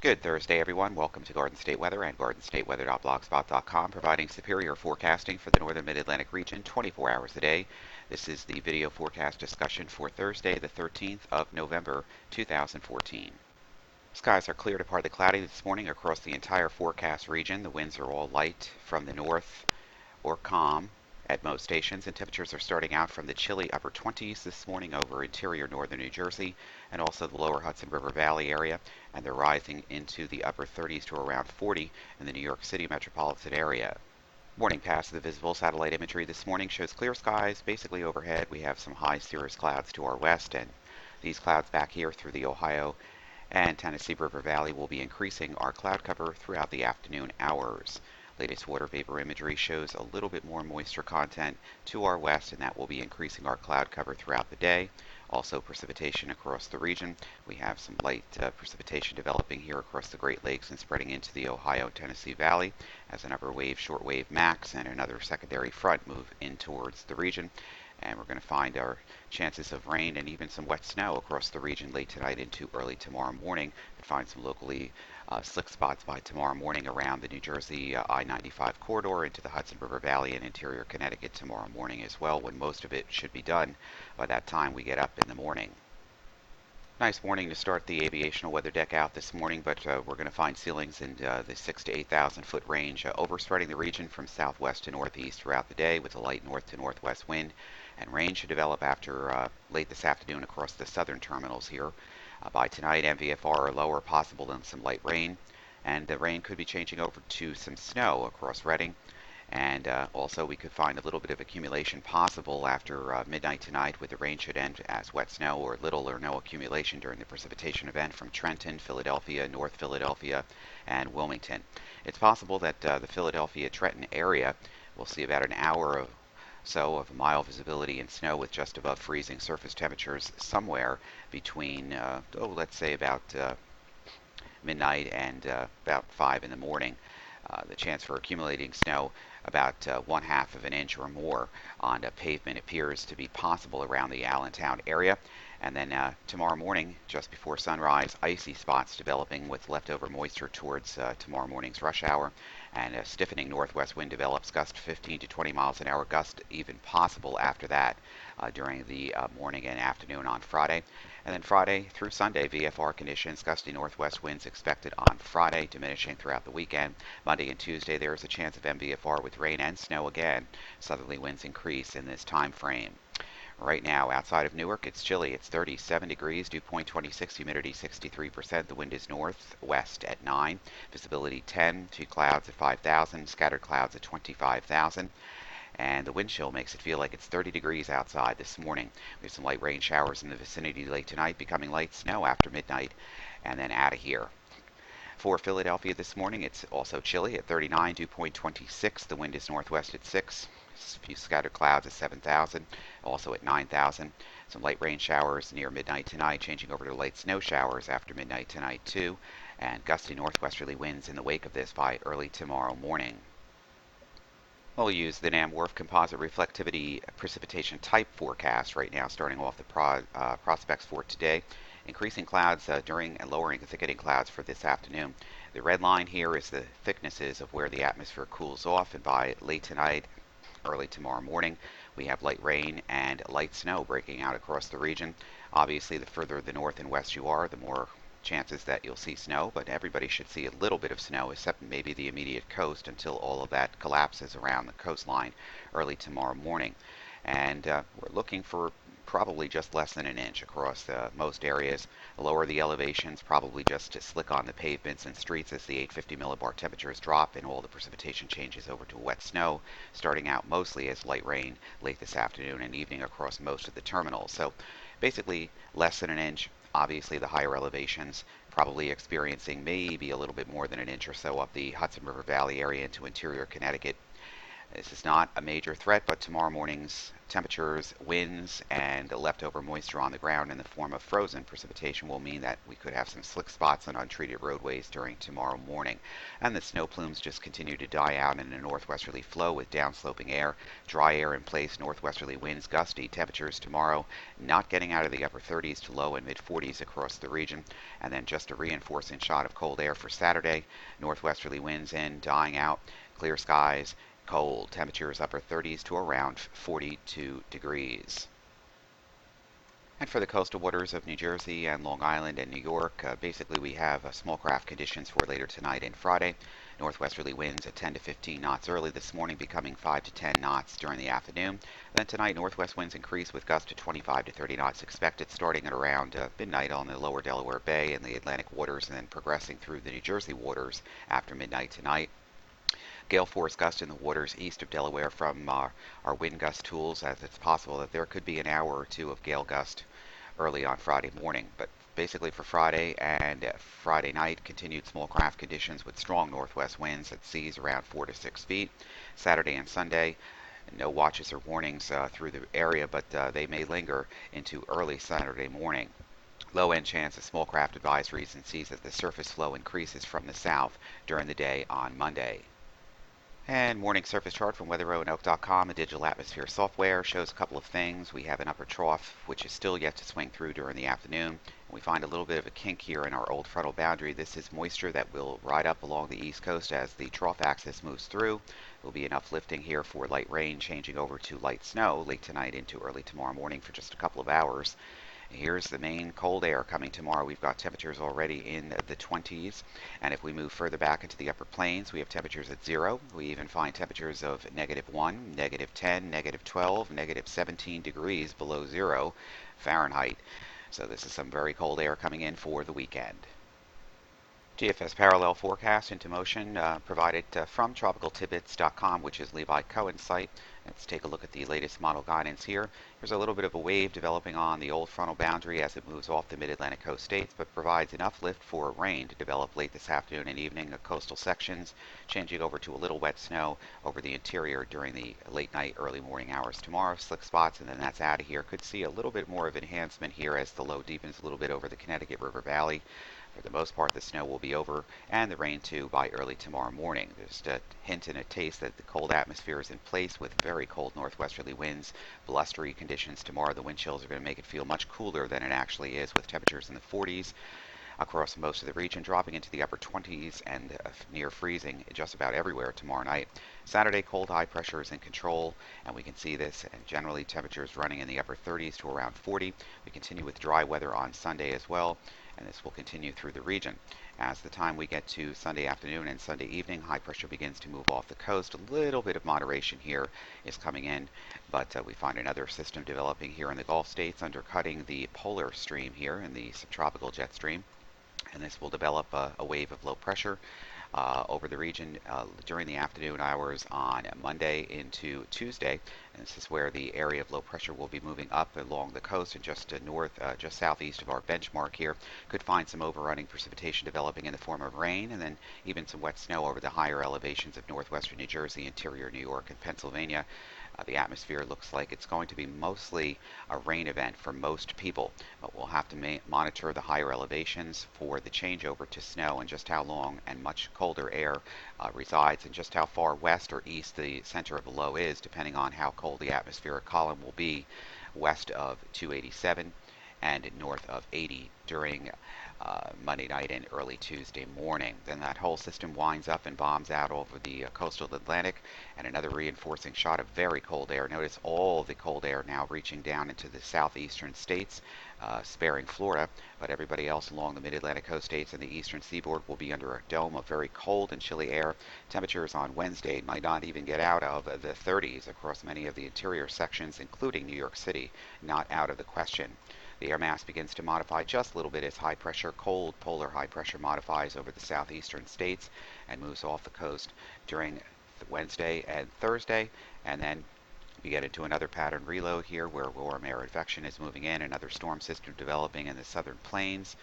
Good Thursday, everyone. Welcome to Garden State Weather and GardenStateWeather.blogspot.com, providing superior forecasting for the northern mid-Atlantic region 24 hours a day. This is the video forecast discussion for Thursday, the 13th of November, 2014. Skies are clear to partly cloudy this morning across the entire forecast region. The winds are all light from the north or calm at most stations, and temperatures are starting out from the chilly upper 20s this morning over interior northern New Jersey and also the lower Hudson River Valley area, and they're rising into the upper 30s to around 40 in the New York City metropolitan area. Morning pass of the visible satellite imagery this morning shows clear skies basically overhead. We have some high cirrus clouds to our west, and these clouds back here through the Ohio and Tennessee River Valley will be increasing our cloud cover throughout the afternoon hours. Latest water vapor imagery shows a little bit more moisture content to our west, and that will be increasing our cloud cover throughout the day. Also precipitation across the region. We have some light precipitation developing here across the Great Lakes and spreading into the Ohio-Tennessee Valley as an upper wave, short wave max, and another secondary front move in towards the region. And we're going to find our chances of rain and even some wet snow across the region late tonight into early tomorrow morning. And find some locally slick spots by tomorrow morning around the New Jersey I-95 corridor into the Hudson River Valley and interior Connecticut tomorrow morning as well, when most of it should be done by that time we get up in the morning. Nice morning to start the aviational weather deck out this morning, but we're going to find ceilings in the 6,000 to 8,000 foot range, overspreading the region from southwest to northeast throughout the day with a light north to northwest wind, and rain should develop after late this afternoon across the southern terminals here. By tonight, MVFR or lower possible and some light rain, and the rain could be changing over to some snow across Reading. And also we could find a little bit of accumulation possible after midnight tonight, with the rain should end as wet snow or little or no accumulation during the precipitation event from Trenton, Philadelphia, North Philadelphia, and Wilmington. It's possible that the Philadelphia-Trenton area will see about an hour or so of mild visibility and snow with just above freezing surface temperatures somewhere between, let's say about midnight and about 5 in the morning. The chance for accumulating snow about 1/2 of an inch or more on the pavement appears to be possible around the Allentown area. And then tomorrow morning, just before sunrise, icy spots developing with leftover moisture towards tomorrow morning's rush hour. And a stiffening northwest wind develops, gust 15 to 20 miles an hour, gust even possible after that during the morning and afternoon on Friday. And then Friday through Sunday, VFR conditions, gusty northwest winds expected on Friday, diminishing throughout the weekend. Monday and Tuesday, there is a chance of MVFR with rain and snow again. Southerly winds increase in this time frame. Right now, outside of Newark, it's chilly. It's 37 degrees, dew point 26, humidity 63%. The wind is northwest at 9, visibility 10, few clouds at 5,000, scattered clouds at 25,000. And the wind chill makes it feel like it's 30 degrees outside this morning. We have some light rain showers in the vicinity late tonight, becoming light snow after midnight, and then out of here. For Philadelphia this morning, it's also chilly at 39, dew point 26. The wind is northwest at 6. A few scattered clouds at 7,000, also at 9,000. Some light rain showers near midnight tonight, changing over to light snow showers after midnight tonight too, and gusty northwesterly winds in the wake of this by early tomorrow morning. We'll use the NAMWRF composite reflectivity precipitation type forecast right now, starting off the prospects for today. Increasing clouds during and lowering the thickening clouds for this afternoon. The red line here is the thicknesses of where the atmosphere cools off, and by late tonight, early tomorrow morning, we have light rain and light snow breaking out across the region. Obviously, the further the north and west you are, the more chances that you'll see snow, but everybody should see a little bit of snow, except maybe the immediate coast, until all of that collapses around the coastline early tomorrow morning. And we're looking for probably just less than an inch across most areas. The lower the elevations, probably just to slick on the pavements and streets as the 850 millibar temperatures drop and all the precipitation changes over to wet snow, starting out mostly as light rain late this afternoon and evening across most of the terminals. So basically less than an inch. Obviously the higher elevations probably experiencing maybe a little bit more than an inch or so up the Hudson River Valley area into interior Connecticut. This is not a major threat, but tomorrow morning's temperatures, winds, and leftover moisture on the ground in the form of frozen precipitation will mean that we could have some slick spots on untreated roadways during tomorrow morning. And the snow plumes just continue to die out in a northwesterly flow with downsloping air, dry air in place, northwesterly winds, gusty temperatures tomorrow, not getting out of the upper 30s to low and mid 40s across the region. And then just a reinforcing shot of cold air for Saturday, northwesterly winds in, dying out, clear skies, cold. Temperatures upper 30s to around 42 degrees. And for the coastal waters of New Jersey and Long Island and New York, basically we have small craft conditions for later tonight and Friday. Northwesterly winds at 10 to 15 knots early this morning, becoming 5 to 10 knots during the afternoon. Then tonight, northwest winds increase with gusts to 25 to 30 knots expected starting at around midnight on the lower Delaware Bay and the Atlantic waters, and then progressing through the New Jersey waters after midnight tonight. Gale force gusts in the waters east of Delaware from our wind gust tools, as it's possible that there could be an hour or two of gale gust early on Friday morning. But basically for Friday and Friday night, continued small craft conditions with strong northwest winds at seas around 4 to 6 feet. Saturday and Sunday, no watches or warnings through the area, but they may linger into early Saturday morning. Low end chance of small craft advisories and sees that the surface flow increases from the south during the day on Monday. And morning surface chart from weatheroanoke.com. The digital atmosphere software shows a couple of things. We have an upper trough, which is still yet to swing through during the afternoon. And we find a little bit of a kink here in our old frontal boundary. This is moisture that will ride up along the east coast as the trough axis moves through. There will be enough lifting here for light rain changing over to light snow late tonight into early tomorrow morning for just a couple of hours. Here's the main cold air coming tomorrow. We've got temperatures already in the 20s. And if we move further back into the upper plains, we have temperatures at 0. We even find temperatures of -1, -10, -12, -17 degrees below 0 Fahrenheit. So this is some very cold air coming in for the weekend. GFS parallel forecast into motion provided from tropicaltidbits.com, which is Levi Cohen's site. Let's take a look at the latest model guidance here. There's a little bit of a wave developing on the old frontal boundary as it moves off the mid-Atlantic coast states, but provides enough lift for rain to develop late this afternoon and evening at coastal sections, changing over to a little wet snow over the interior during the late night, early morning hours tomorrow. Slick spots, and then that's out of here. Could see a little bit more of enhancement here as the low deepens a little bit over the Connecticut River Valley. For the most part, the snow will be over, and the rain too by early tomorrow morning. There's a hint and a taste that the cold atmosphere is in place with very cold northwesterly winds, blustery conditions tomorrow. The wind chills are going to make it feel much cooler than it actually is, with temperatures in the 40s across most of the region, dropping into the upper 20s and near freezing just about everywhere tomorrow night. Saturday, cold high pressure is in control, and we can see this, and generally temperatures running in the upper 30s to around 40. We continue with dry weather on Sunday as well, and this will continue through the region. As the time we get to Sunday afternoon and Sunday evening, high pressure begins to move off the coast. A little bit of moderation here is coming in, but we find another system developing here in the Gulf states, undercutting the polar stream here in the subtropical jet stream. And this will develop a wave of low pressure over the region during the afternoon hours on Monday into Tuesday. And this is where the area of low pressure will be moving up along the coast and just just southeast of our benchmark here. Could find some overrunning precipitation developing in the form of rain, and then even some wet snow over the higher elevations of northwestern New Jersey, interior New York, and Pennsylvania. The atmosphere looks like it's going to be mostly a rain event for most people, but we'll have to monitor the higher elevations for the changeover to snow and just how long and much colder air resides and just how far west or east the center of the low is, depending on how cold the atmospheric column will be west of 287 and north of 80 during Monday night and early Tuesday morning. Then that whole system winds up and bombs out over the coastal Atlantic, and another reinforcing shot of very cold air. Notice all the cold air now reaching down into the southeastern states, sparing Florida, but everybody else along the mid-Atlantic coast states and the eastern seaboard will be under a dome of very cold and chilly air. Temperatures on Wednesday might not even get out of the 30s across many of the interior sections, including New York City, not out of the question. The air mass begins to modify just a little bit as high pressure, cold polar high pressure modifies over the southeastern states and moves off the coast during Wednesday and Thursday. And then we get into another pattern reload here where warm air advection is moving in, another storm system developing in the southern plains.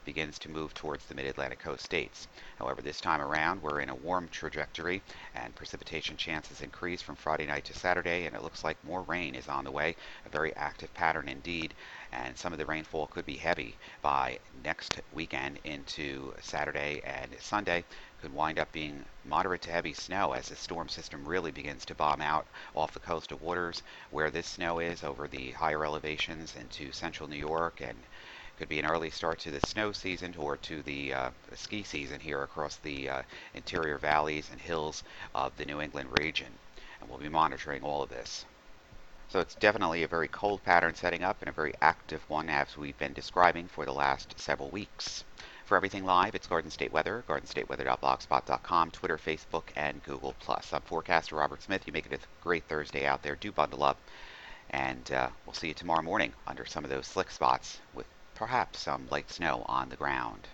begins to move towards the mid-Atlantic coast states. However, this time around, we're in a warm trajectory, and precipitation chances increase from Friday night to Saturday, and it looks like more rain is on the way, a very active pattern indeed, and some of the rainfall could be heavy by next weekend into Saturday and Sunday. Could wind up being moderate to heavy snow as the storm system really begins to bomb out off the coastal waters where this snow is over the higher elevations into central New York, and could be an early start to the snow season or to the ski season here across the interior valleys and hills of the New England region. And we'll be monitoring all of this. So it's definitely a very cold pattern setting up, and a very active one as we've been describing for the last several weeks. For everything live, it's Garden State Weather, gardenstateweather.blogspot.com, Twitter, Facebook, and Google+. I'm forecaster Robert Smith. You make it a great Thursday out there. Do bundle up, and we'll see you tomorrow morning under some of those slick spots with perhaps some light snow on the ground.